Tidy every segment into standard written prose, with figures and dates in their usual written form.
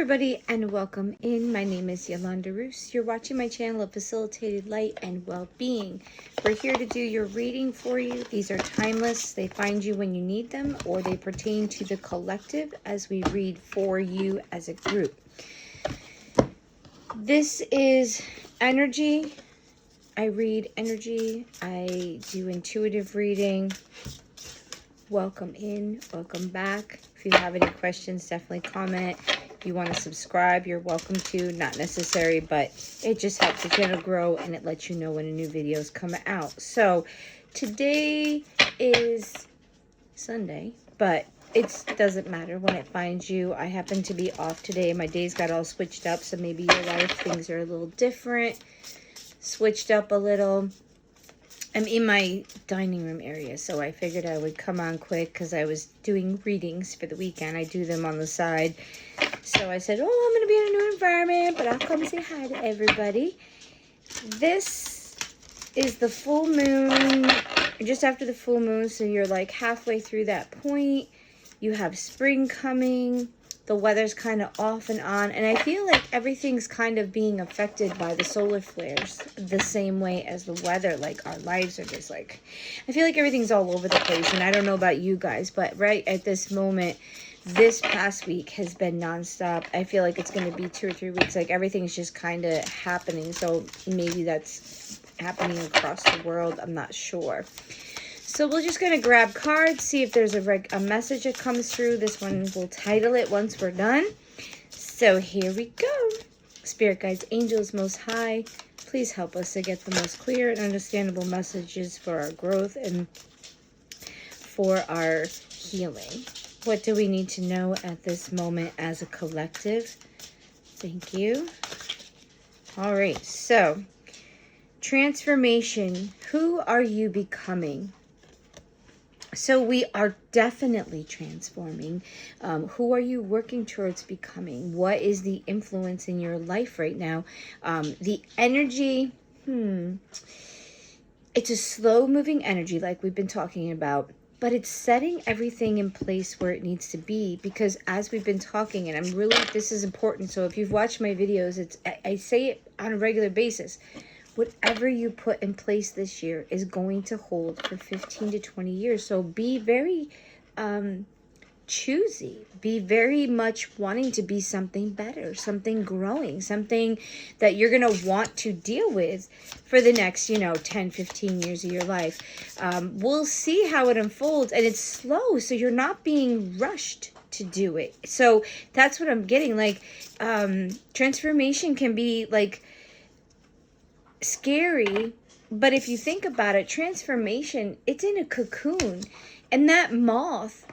everybody, and welcome in. My name is Yolanda Roos. You're watching my channel of Facilitated Light and Well-Being. We're here to do your reading for you. These are timeless. They find you when you need them, or they pertain to the collective as we read for you as a group. This is energy. I read energy. I do intuitive reading. Welcome in, welcome back. If you have any questions, definitely comment. If you want to subscribe, you're welcome to. Not necessary, but it just helps the channel grow and it lets you know when a new video is coming out. So today is Sunday, but it doesn't matter when it finds you. I happen to be off today. My days got all switched up, so maybe your life, things are a little different, switched up a little. I'm in my dining room area, so I figured I would come on quick because I was doing readings for the weekend. I do them on the side. So I said, oh, I'm going to be in a new environment, but I'll come say hi to everybody. This is the full moon, just after the full moon, so you're like halfway through that point. You have spring coming. The weather's kind of off and on, and I feel like everything's kind of being affected by the solar flares the same way as the weather. Like our lives are just like, I feel like everything's all over the place, and I don't know about you guys, but right at this moment, this past week has been nonstop. I feel like it's going to be 2 or 3 weeks. Like everything's just kind of happening, so maybe that's happening across the world. I'm not sure. So we're just going to grab cards, see if there's a message that comes through. This one, we'll title it once we're done. So here we go. Spirit guides, angels, most high, please help us to get the most clear and understandable messages for our growth and for our healing. What do we need to know at this moment as a collective? Thank you. All right, so transformation. Who are you becoming? So we are definitely transforming. Who are you working towards becoming? What is the influence in your life right now? The energy, it's a slow moving energy like we've been talking about, but it's setting everything in place where it needs to be, because as we've been talking, and I'm really, this is important. So if you've watched my videos, I say it on a regular basis. Whatever you put in place this year is going to hold for 15 to 20 years. So be very choosy. Be very much wanting to be something better, something growing, something that you're going to want to deal with for the next, 10, 15 years of your life. We'll see how it unfolds, and it's slow, so you're not being rushed to do it. So that's what I'm getting. Like, transformation can be like scary, but if you think about it, transformation, it's in a cocoon, and that moth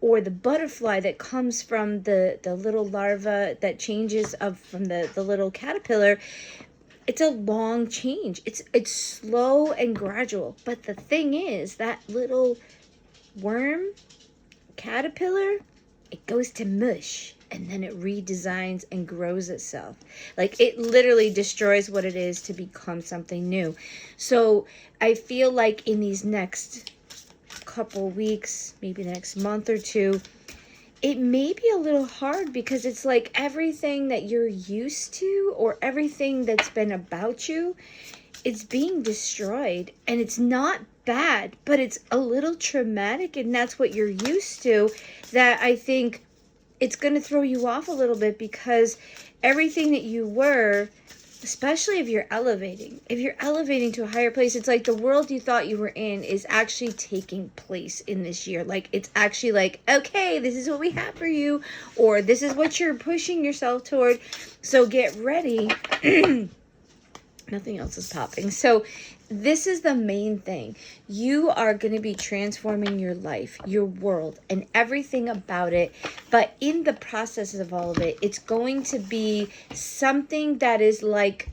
or the butterfly that comes from the little larva that changes from the little caterpillar, it's a long change. It's slow and gradual, but the thing is, that little worm caterpillar, it goes to mush, and then it redesigns and grows itself. Like, it literally destroys what it is to become something new. So I feel like in these next couple weeks, maybe the next month or two, it may be a little hard, because it's like everything that you're used to, or everything that's been about you, it's being destroyed. And it's not bad, but it's a little traumatic, and that's what you're used to, that I think it's going to throw you off a little bit, because everything that you were, especially if you're elevating to a higher place, it's like the world you thought you were in is actually taking place in this year. Like, it's actually like, okay, this is what we have for you, or this is what you're pushing yourself toward. So get ready. Nothing else is popping. So this is the main thing. You are going to be transforming your life, your world, and everything about it. But in the process of all of it, it's going to be something that is like,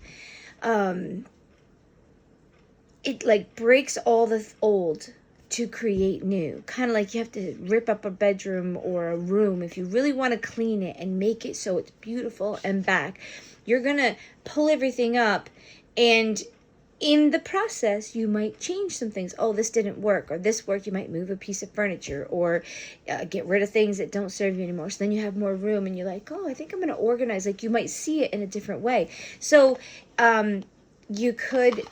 it like breaks all the old to create new. Kind of like you have to rip up a bedroom or a room if you really want to clean it and make it so it's beautiful and back. You're going to pull everything up and in the process, you might change some things. Oh, this didn't work, or this worked. You might move a piece of furniture, or get rid of things that don't serve you anymore. So then you have more room, and you're like, oh, I think I'm going to organize. Like, you might see it in a different way. So you could,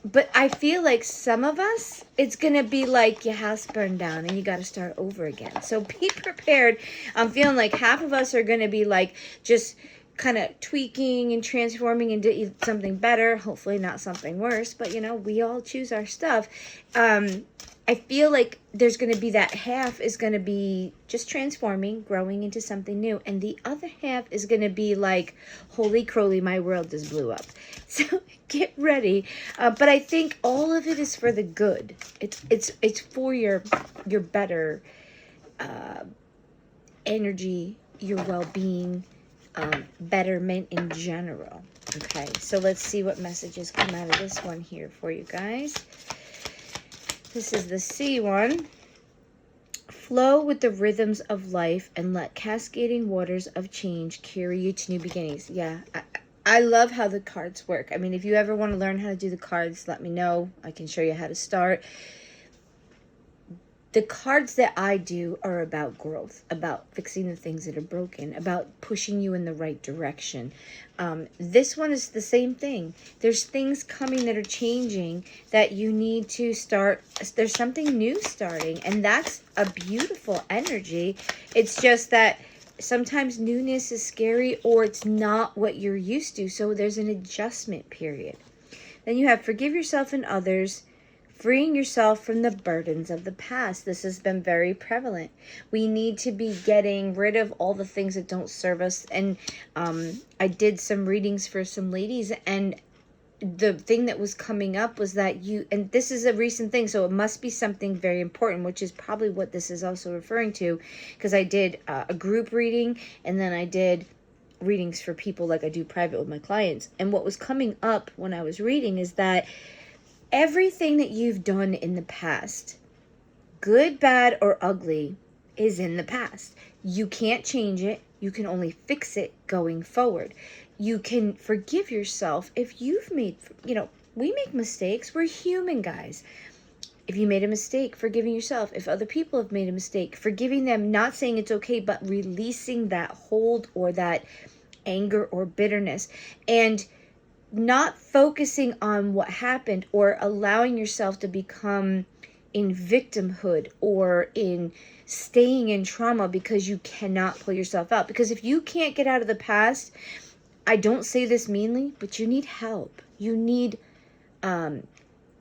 but I feel like some of us, it's going to be like your house burned down and you got to start over again. So be prepared. I'm feeling like half of us are going to be like just kind of tweaking and transforming into something better, hopefully not something worse, but we all choose our stuff. I feel like there's going to be that half is going to be just transforming, growing into something new, and the other half is going to be like, holy crowley, my world just blew up. So get ready, but I think all of it is for the good. It's for your better energy, your well-being, betterment in general. Okay, so let's see what messages come out of this one here for you guys. This is the C one. Flow with the rhythms of life and let cascading waters of change carry you to new beginnings. Yeah, I love how the cards work. I mean, if you ever want to learn how to do the cards, let me know. I can show you how to start. The cards that I do are about growth, about fixing the things that are broken, about pushing you in the right direction. This one is the same thing. There's things coming that are changing that you need to start. There's something new starting, and that's a beautiful energy. It's just that sometimes newness is scary, or it's not what you're used to. So there's an adjustment period. Then you have forgive yourself and others, freeing yourself from the burdens of the past. This has been very prevalent. We need to be getting rid of all the things that don't serve us. And I did some readings for some ladies, and the thing that was coming up was that and this is a recent thing, so it must be something very important, which is probably what this is also referring to, because I did a group reading, and then I did readings for people like I do private with my clients. And what was coming up when I was reading is that everything that you've done in the past, good, bad, or ugly, is in the past. You can't change it. You can only fix it going forward. You can forgive yourself if you've made, we make mistakes. We're human, guys. If you made a mistake, forgiving yourself. If other people have made a mistake, forgiving them, not saying it's okay, but releasing that hold or that anger or bitterness. And not focusing on what happened or allowing yourself to become in victimhood or in staying in trauma because you cannot pull yourself out. Because if you can't get out of the past, I don't say this meanly, but you need help. You need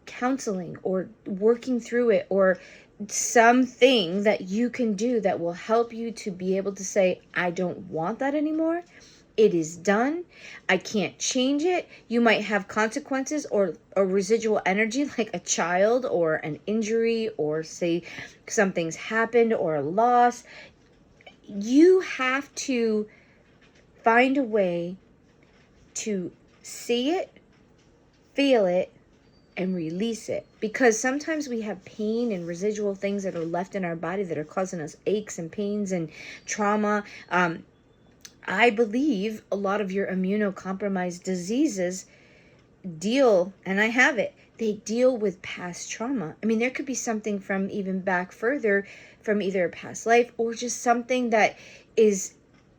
counseling or working through it, or something that you can do that will help you to be able to say, I don't want that anymore. It is done. I can't change it. You might have consequences or a residual energy like a child or an injury, or say something's happened or a loss. You have to find a way to see it, feel it, and release it. Because sometimes we have pain and residual things that are left in our body that are causing us aches and pains and trauma. I believe a lot of your immunocompromised diseases deal, and I have it, they deal with past trauma. I mean, there could be something from even back further, from either a past life or just something that is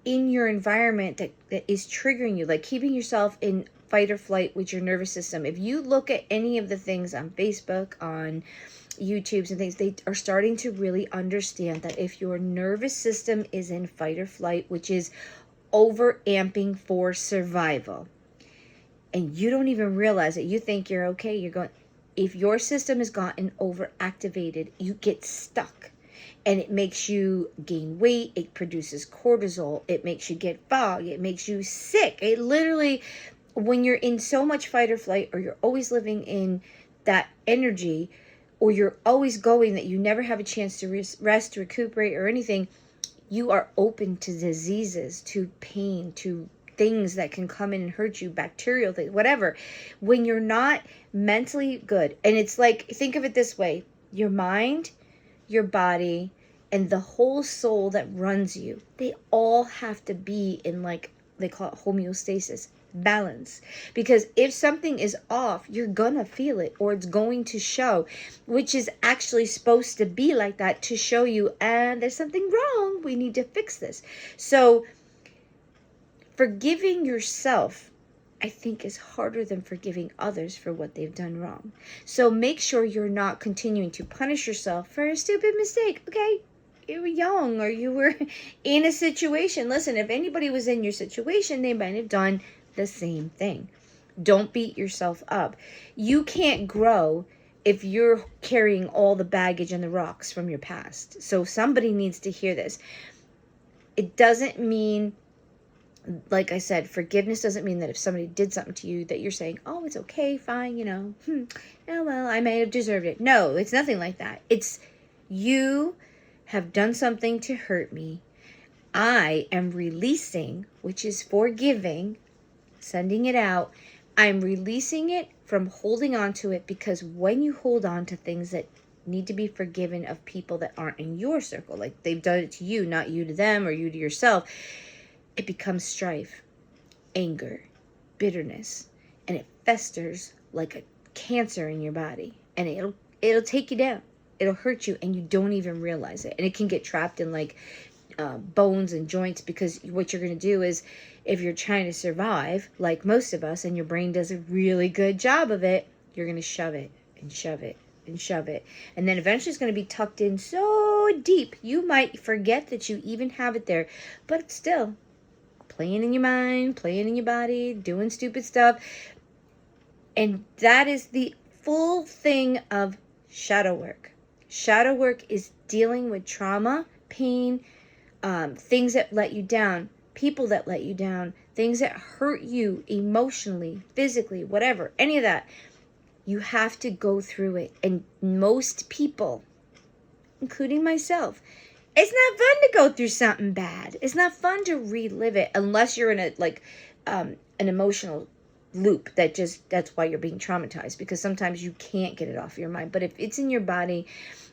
in your environment that is triggering you, like keeping yourself in fight or flight with your nervous system. If you look at any of the things on Facebook, on YouTubes and things, they are starting to really understand that if your nervous system is in fight or flight, which is over amping for survival, and you don't even realize it, you think you're okay, if your system has gotten overactivated, you get stuck, and it makes you gain weight, it produces cortisol, it makes you get fog, it makes you sick. It literally, when you're in so much fight or flight, or you're always living in that energy, or you're always going that you never have a chance to rest, recuperate, or anything, you are open to diseases, to pain, to things that can come in and hurt you, bacterial things, whatever. When you're not mentally good, and it's like, think of it this way, your mind, your body, and the whole soul that runs you, they all have to be in, like, they call it homeostasis. balance. Because if something is off, you're gonna feel it, or it's going to show, which is actually supposed to be like that, to show you, and there's something wrong, we need to fix this. So forgiving yourself, I think, is harder than forgiving others for what they've done wrong. So make sure you're not continuing to punish yourself for a stupid mistake. Okay, you were young, or you were in a situation. Listen, if anybody was in your situation, they might have done the same thing. Don't beat yourself up. You can't grow if you're carrying all the baggage and the rocks from your past. So somebody needs to hear this. It doesn't mean, like I said, forgiveness doesn't mean that if somebody did something to you that you're saying, oh, it's okay, fine, oh, well, I may have deserved it. No, it's nothing like that. It's, you have done something to hurt me. I am releasing, which is forgiving, sending it out. I'm releasing it from holding on to it, because when you hold on to things that need to be forgiven of people that aren't in your circle, like they've done it to you, not you to them or you to yourself, it becomes strife, anger, bitterness, and it festers like a cancer in your body, and it'll take you down. It'll hurt you, and you don't even realize it. And it can get trapped in like bones and joints, because what you're going to do is, if you're trying to survive, like most of us, and your brain does a really good job of it, you're going to shove it and shove it and shove it. And then eventually it's going to be tucked in so deep, you might forget that you even have it there, but it's still playing in your mind, playing in your body, doing stupid stuff. And that is the full thing of shadow work. Shadow work is dealing with trauma, pain, things that let you down, people that let you down, things that hurt you emotionally, physically, whatever, any of that. You have to go through it. And most people, including myself, it's not fun to go through something bad. It's not fun to relive it, unless you're in a an emotional loop that's why you're being traumatized, because sometimes you can't get it off your mind. But if it's in your body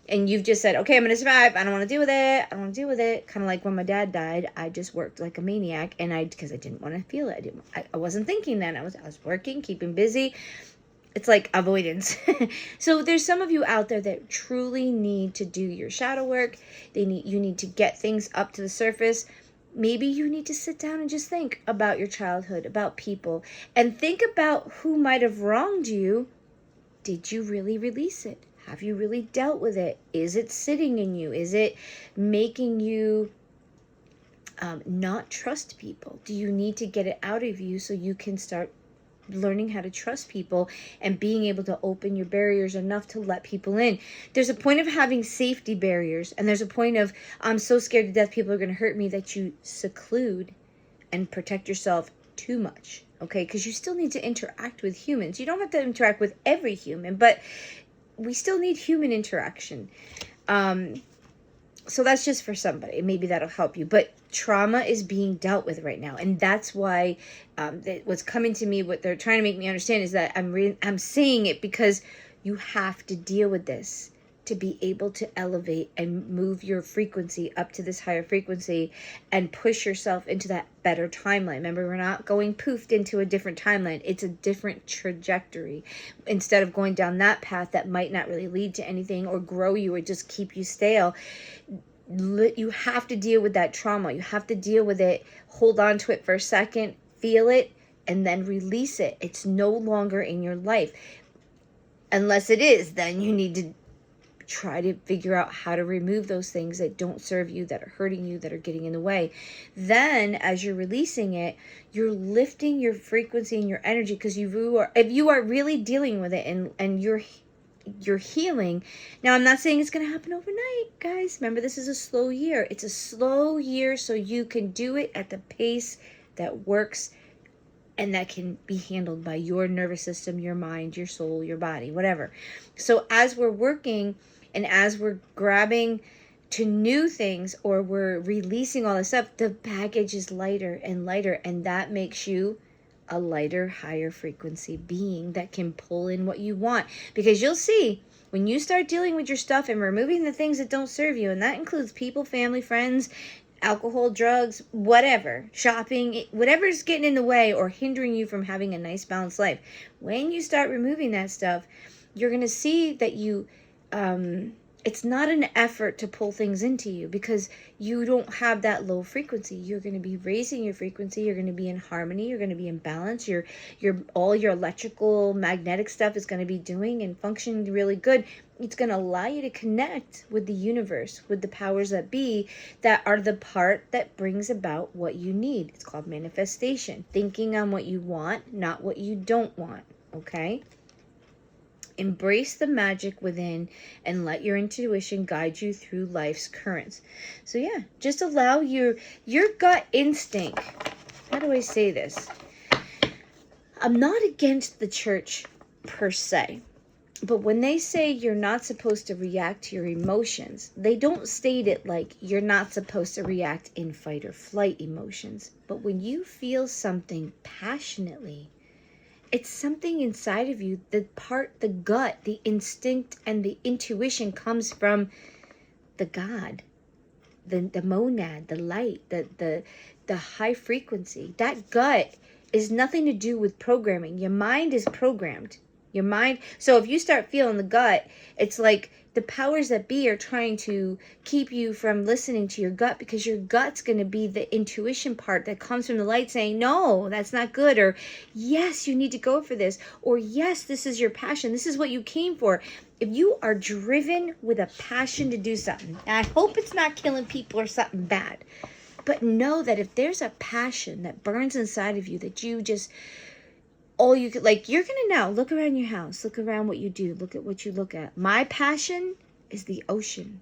and you've just said, okay, I'm going to survive, I don't want to deal with it, I don't want to deal with it. Kind of like when my dad died, I just worked like a maniac, and because I didn't want to feel it. I wasn't thinking then. I was working, keeping busy. It's like avoidance. So there's some of you out there that truly need to do your shadow work. You need to get things up to the surface. Maybe you need to sit down and just think about your childhood, about people, and think about who might have wronged you. Did you really release it? Have you really dealt with it? Is it sitting in you? Is it making you not trust people? Do you need to get it out of you so you can start learning how to trust people and being able to open your barriers enough to let people in? There's a point of having safety barriers, and there's a point of, I'm so scared to death people are going to hurt me, that you seclude and protect yourself too much. Okay, because you still need to interact with humans. You don't have to interact with every human, but we still need human interaction. So that's just for somebody. Maybe that'll help you. But trauma is being dealt with right now. And that's why what's coming to me, what they're trying to make me understand, is that I'm saying it because you have to deal with this to be able to elevate and move your frequency up to this higher frequency and push yourself into that better timeline. Remember, we're not going poofed into a different timeline. It's a different trajectory. Instead of going down that path that might not really lead to anything or grow you or just keep you stale, you have to deal with that trauma. You have to deal with it, hold on to it for a second, feel it, and then release it. It's no longer in your life. Unless it is, then you need to try to figure out how to remove those things that don't serve you, that are hurting you, that are getting in the way. Then as you're releasing it, you're lifting your frequency and your energy, because if you are really dealing with it and you're healing. Now, I'm not saying it's going to happen overnight, guys. Remember, this is a slow year. It's a slow year so you can do it at the pace that works and that can be handled by your nervous system, your mind, your soul, your body, whatever. So as we're working and as we're grabbing to new things, or we're releasing all this stuff, the baggage is lighter and lighter, and that makes you a lighter, higher frequency being that can pull in what you want. Because you'll see, when you start dealing with your stuff and removing the things that don't serve you, and that includes people, family, friends, alcohol, drugs, whatever, shopping, whatever's getting in the way or hindering you from having a nice balanced life. When you start removing that stuff, you're going to see that it's not an effort to pull things into you, because you don't have that low frequency. You're going to be raising your frequency. You're going to be in harmony. You're going to be in balance. All your electrical, magnetic stuff is going to be doing and functioning really good. It's going to allow you to connect with the universe, with the powers that be, that are the part that brings about what you need. It's called manifestation. Thinking on what you want, not what you don't want. Okay? Embrace the magic within and let your intuition guide you through life's currents. So yeah, just allow your gut instinct. How do I say this? I'm not against the church per se, but when they say you're not supposed to react to your emotions, they don't state it like you're not supposed to react in fight or flight emotions. But when you feel something passionately, it's something inside of you. The gut, the instinct, and the intuition comes from the God, the monad, the light, the high frequency. That gut is nothing to do with programming. Your mind is programmed. Your mind. So if you start feeling the gut, it's like the powers that be are trying to keep you from listening to your gut, because your gut's going to be the intuition part that comes from the light saying, no, that's not good, or yes, you need to go for this, or yes, this is your passion. This is what you came for. If you are driven with a passion to do something, and I hope it's not killing people or something bad, but know that if there's a passion that burns inside of you, that you just, all you could, like, you're gonna now look around your house, look around what you do, look at what you look at. My passion is the ocean.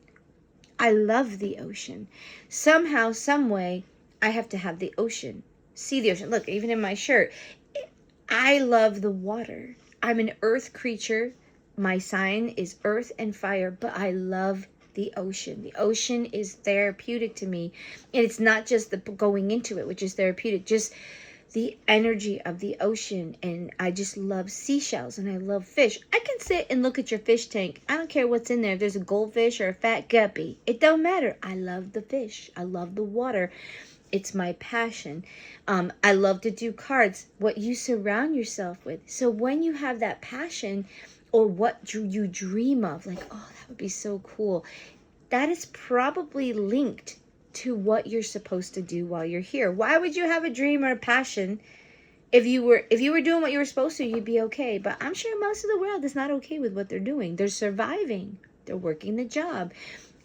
I love the ocean. Somehow, some way, I have to have the ocean. See the ocean. Look, even in my shirt, I love the water. I'm an earth creature. My sign is earth and fire, but I love the ocean. The ocean is therapeutic to me. And it's not just the going into it, which is therapeutic, just the energy of the ocean. And I just love seashells and I love fish. I can sit and look at your fish tank. I don't care what's in there. If there's a goldfish or a fat guppy, it don't matter. I love the fish. I love the water. It's my passion. I love to do cards. What you surround yourself with. So when you have that passion, or what you dream of, like, oh, that would be so cool, that is probably linked to what you're supposed to do while you're here. Why would you have a dream or a passion if you were doing what you were supposed to? You'd be okay. But I'm sure most of the world is not okay with what they're doing. They're surviving. They're working the job.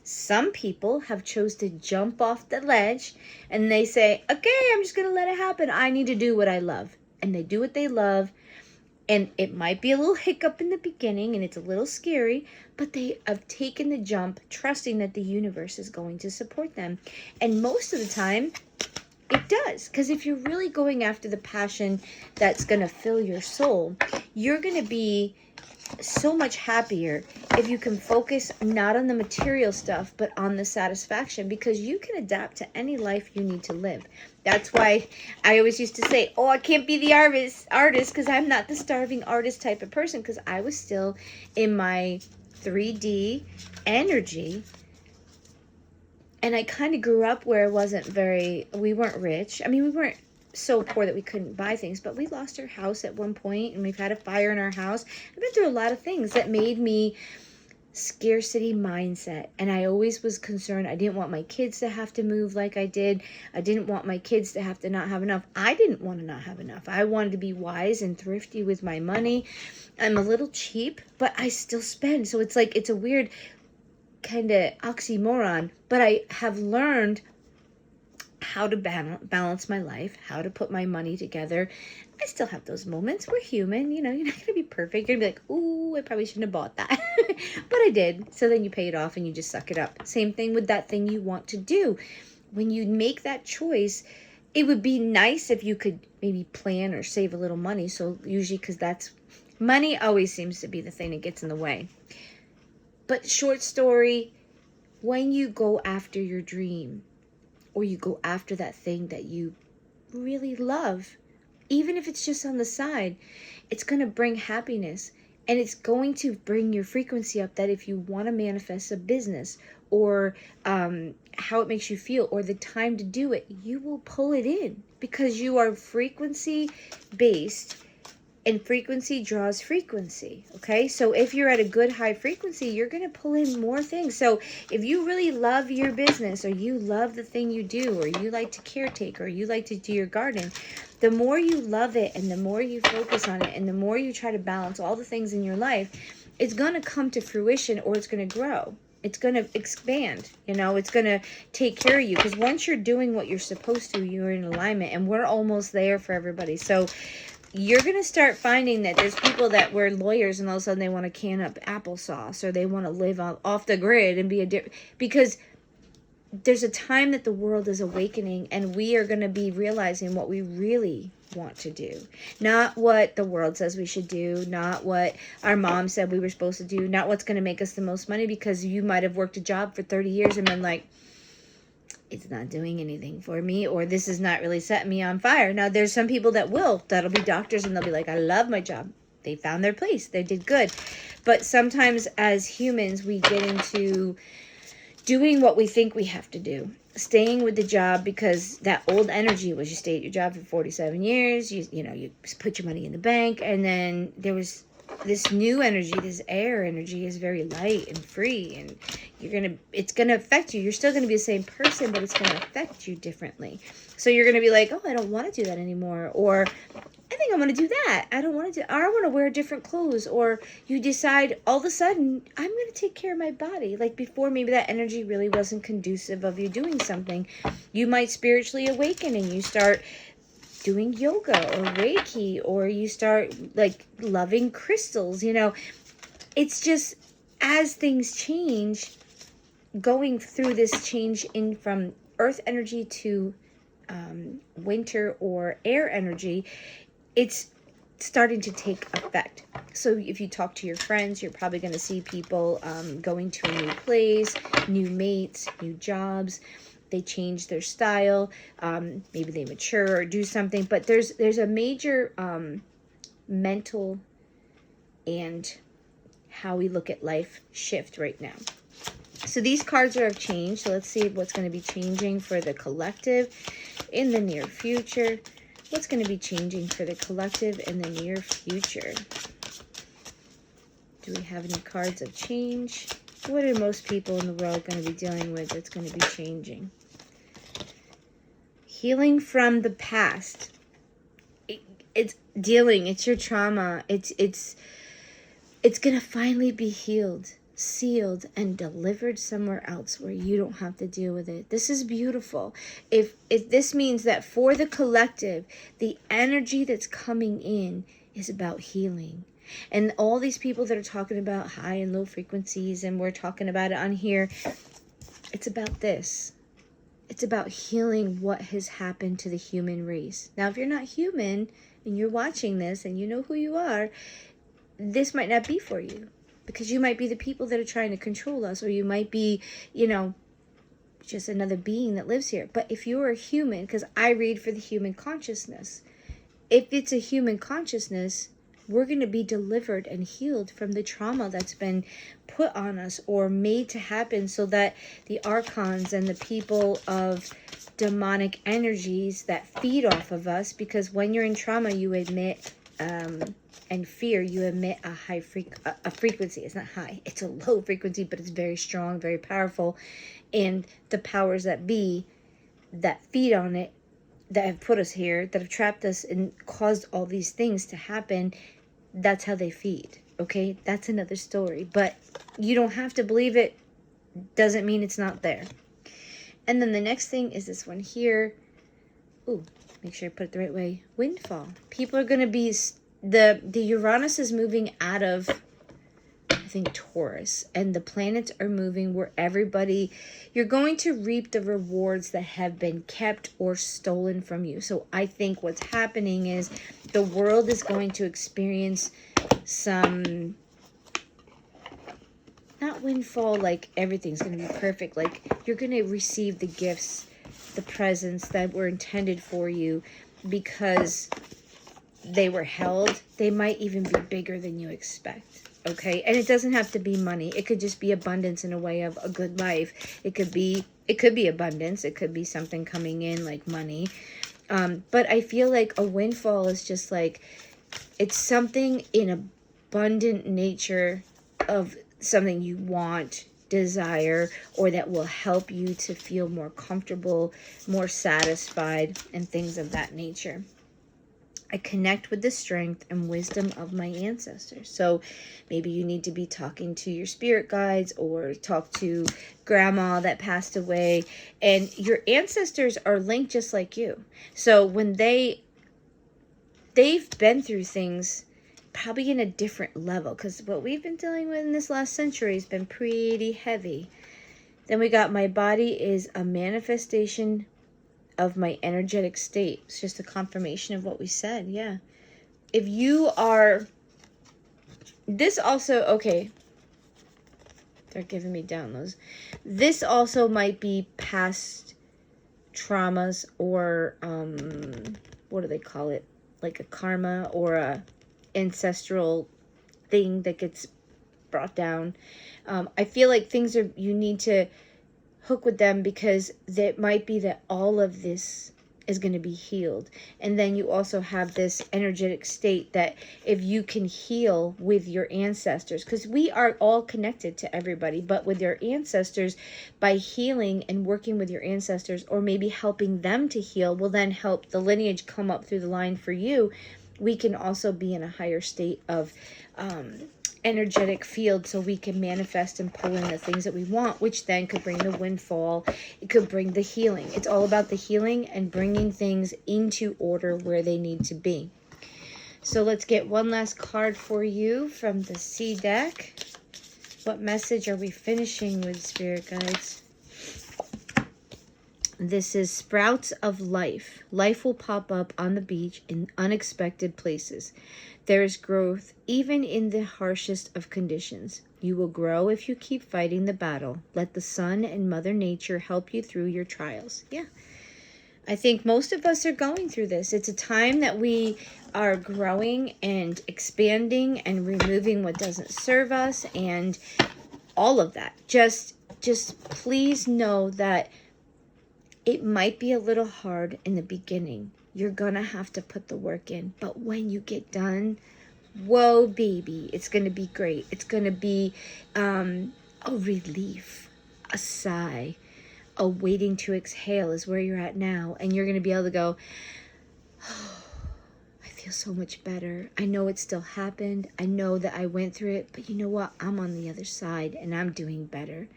Some people have chose to jump off the ledge and they say, okay, I'm just going to let it happen. I need to do what I love. And they do what they love. And it might be a little hiccup in the beginning and it's a little scary, but they have taken the jump, trusting that the universe is going to support them. And most of the time, it does. Because if you're really going after the passion that's going to fill your soul, you're going to be so much happier if you can focus not on the material stuff, but on the satisfaction, because you can adapt to any life you need to live. That's why I always used to say, oh, I can't be the artist because I'm not the starving artist type of person, because I was still in my 3D energy. And I kind of grew up where we weren't rich. I mean, we weren't so poor that we couldn't buy things, but we lost our house at one point and we've had a fire in our house. I've been through a lot of things that made me scarcity mindset, and I always was concerned. I didn't want my kids to have to move like I did. I didn't want my kids to have to not have enough. I didn't want to not have enough. I wanted to be wise and thrifty with my money. I'm a little cheap, but I still spend. So it's like, it's a weird kind of oxymoron, but I have learned how to balance my life, how to put my money together. I still have those moments. We're human, you're not going to be perfect. You're going to be like, ooh, I probably shouldn't have bought that. But I did. So then you pay it off and you just suck it up. Same thing with that thing you want to do. When you make that choice, it would be nice if you could maybe plan or save a little money. So usually, because money always seems to be the thing that gets in the way. But short story, when you go after your dream, or you go after that thing that you really love, even if it's just on the side, it's going to bring happiness. And it's going to bring your frequency up, that if you want to manifest a business, or how it makes you feel, or the time to do it, you will pull it in, because you are frequency based, and frequency draws frequency. Okay, so if you're at a good high frequency, you're going to pull in more things. So if you really love your business, or you love the thing you do, or you like to caretake, or you like to do your garden, the more you love it, and the more you focus on it, and the more you try to balance all the things in your life, it's going to come to fruition, or it's going to grow. It's going to expand, it's going to take care of you. Because once you're doing what you're supposed to, you're in alignment, and we're almost there for everybody. So you're going to start finding that there's people that were lawyers, and all of a sudden they want to can up applesauce, or they want to live off the grid and be because there's a time that the world is awakening, and we are going to be realizing what we really want to do. Not what the world says we should do, not what our mom said we were supposed to do, not what's going to make us the most money, because you might have worked a job for 30 years and been like, it's not doing anything for me, or this is not really setting me on fire. Now, there's some people that'll be doctors, and they'll be like, I love my job. They found their place. They did good. But sometimes as humans, we get into doing what we think we have to do. Staying with the job, because that old energy was you stay at your job for 47 years. You put your money in the bank, and then there was this new energy, this air energy is very light and free, and it's gonna affect you. You're still gonna be the same person, but it's gonna affect you differently. So you're gonna be like, oh, I don't want to do that anymore, or I think I want to do that. I don't want to do, or I want to wear different clothes. Or you decide all of a sudden, I'm going to take care of my body. Like before, maybe that energy really wasn't conducive of you doing something. You might spiritually awaken, and you start doing yoga or Reiki, or you start like loving crystals. It's just, as things change, going through this change in from earth energy to winter or air energy, it's starting to take effect. So if you talk to your friends, you're probably going to see people going to a new place, new mates, new jobs. They change their style. Maybe they mature or do something. But there's a major mental and how we look at life shift right now. So these cards have changed. So let's see what's going to be changing for the collective in the near future. What's going to be changing for the collective in the near future? Do we have any cards of change? What are most people in the world going to be dealing with that's going to be changing? Healing from the past. It's dealing. It's your trauma. It's going to finally be healed, sealed, and delivered somewhere else where you don't have to deal with it. This is beautiful. If this means that for the collective, the energy that's coming in is about healing. And all these people that are talking about high and low frequencies, and we're talking about it on here, it's about this. It's about healing what has happened to the human race. Now, if you're not human and you're watching this and you know who you are, this might not be for you. Because you might be the people that are trying to control us, or you might be, just another being that lives here. But if you're a human, because I read for the human consciousness, if it's a human consciousness, we're going to be delivered and healed from the trauma that's been put on us or made to happen, so that the archons and the people of demonic energies that feed off of us, because when you're in trauma, you emit and fear, you emit a frequency. It's not high, it's a low frequency, but it's very strong, very powerful. And the powers that be that feed on it, that have put us here, that have trapped us and caused all these things to happen, that's how they feed. Okay, that's another story, but you don't have to believe it. Doesn't mean it's not there. And then the next thing is this one here. Ooh, make sure I put it the right way. Windfall. People are going to be, the Uranus is moving out of, I think, Taurus, and the planets are moving where everybody, you're going to reap the rewards that have been kept or stolen from you. So I think what's happening is the world is going to experience some, not windfall like everything's going to be perfect, like you're going to receive the gifts, the presents that were intended for you, because they were held, they might even be bigger than you expect. Okay, and it doesn't have to be money. It could just be abundance in a way of a good life. It could be abundance. It could be something coming in like money. But I feel like a windfall is just like, it's something in abundant nature of something you want, desire, or that will help you to feel more comfortable, more satisfied, and things of that nature. I connect with the strength and wisdom of my ancestors. So maybe you need to be talking to your spirit guides or talk to grandma that passed away. And your ancestors are linked just like you. So when they've been through things probably in a different level, because what we've been dealing with in this last century has been pretty heavy. Then we got my body is a manifestation of my energetic state. It's just a confirmation of what we said. Yeah. If you are, this also, okay, they're giving me downloads. This also might be past traumas or, what do they call it? Like a karma or a ancestral thing that gets brought down. I feel like things are, you need to hook with them, because it might be that all of this is going to be healed. And then you also have this energetic state that if you can heal with your ancestors, because we are all connected to everybody, but with your ancestors, by healing and working with your ancestors, or maybe helping them to heal, will then help the lineage come up through the line for you. We can also be in a higher state of energetic field, so we can manifest and pull in the things that we want, which then could bring the windfall. It could bring the healing. It's all about the healing and bringing things into order where they need to be. So let's get one last card for you from the C deck. What message are we finishing with, spirit guides? This is sprouts of life. Life will pop up on the beach in unexpected places. There is growth even in the harshest of conditions. You will grow if you keep fighting the battle. Let the sun and Mother Nature help you through your trials. Yeah. I think most of us are going through this. It's a time that we are growing and expanding and removing what doesn't serve us and all of that. Just please know that it might be a little hard in the beginning. You're going to have to put the work in. But when you get done, whoa, baby, it's going to be great. It's going to be a relief, a sigh, a waiting to exhale is where you're at now. And you're going to be able to go, oh, I feel so much better. I know it still happened. I know that I went through it. But you know what? I'm on the other side and I'm doing better.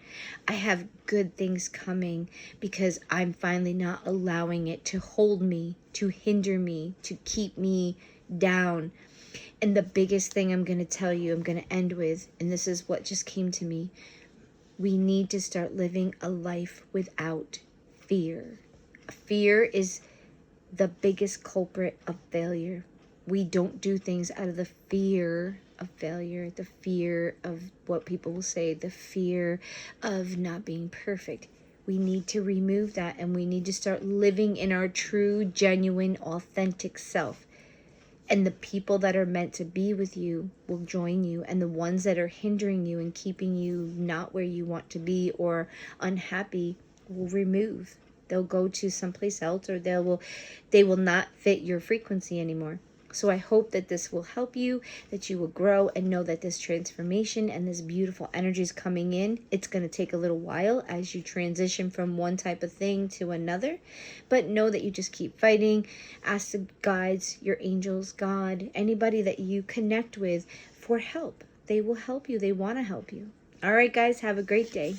I have good things coming because I'm finally not allowing it to hold me, to hinder me, to keep me down. And the biggest thing I'm going to tell you, I'm going to end with, and this is what just came to me, we need to start living a life without fear. Fear is the biggest culprit of failure. We don't do things out of the fear of failure, the fear of what people will say, the fear of not being perfect. We need to remove that, and we need to start living in our true, genuine, authentic self. And the people that are meant to be with you will join you, and the ones that are hindering you and keeping you not where you want to be or unhappy will remove. They'll go to someplace else, or they will not fit your frequency anymore. So I hope that this will help you, that you will grow and know that this transformation and this beautiful energy is coming in. It's going to take a little while as you transition from one type of thing to another. But know that you just keep fighting. Ask the guides, your angels, God, anybody that you connect with for help. They will help you. They want to help you. All right, guys, have a great day.